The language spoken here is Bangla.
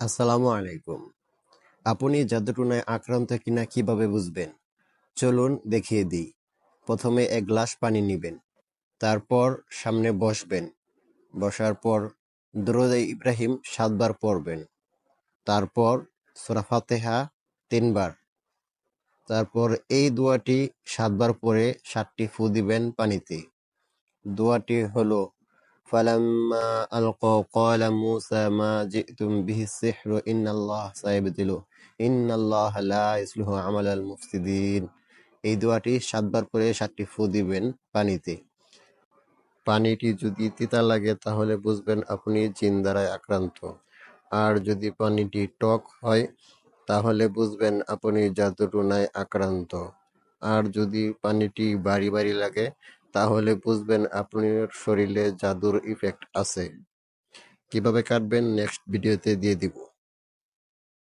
আসসালামু আলাইকুম। আপনি জাদুটোনায় আক্রান্ত কিনা কিভাবে বুঝবেন? চলুন দেখিয়ে দিই। প্রথমে এক গ্লাস পানি নিবেন, তারপর সামনে বসবেন। বসার পর দরুদ ইব্রাহিম ৭ বার পড়বেন, তারপর সূরা ফাতিহা ৩ বার। তারপর এই দোয়াটি ৭ বার পরে ৭টি ফু দিবেন পানিতে। দোয়াটি হলো فلما ألقوا قال موسى ما جئتم به السحر إن الله سيبطله إن الله لا يصلح عمل المفسدين। এই দোয়াটি ৭ বার করে ৭টি ফু দিবেন পানিতে। পানিটি যদি তিতা লাগে তাহলে বুঝবেন আপনি জিন দ্বারায় আক্রান্ত। আর যদি পানিটি টক হয় তাহলে বুঝবেন আপনি জাদুটোনায় আক্রান্ত। আর যদি পানিটি ভারী ভারী লাগে তাহলে বুঝবেন আপনার শরীরে জাদুর ইফেক্ট আছে। কিভাবে কাটবেন নেক্সট ভিডিওতে দিয়ে দিব।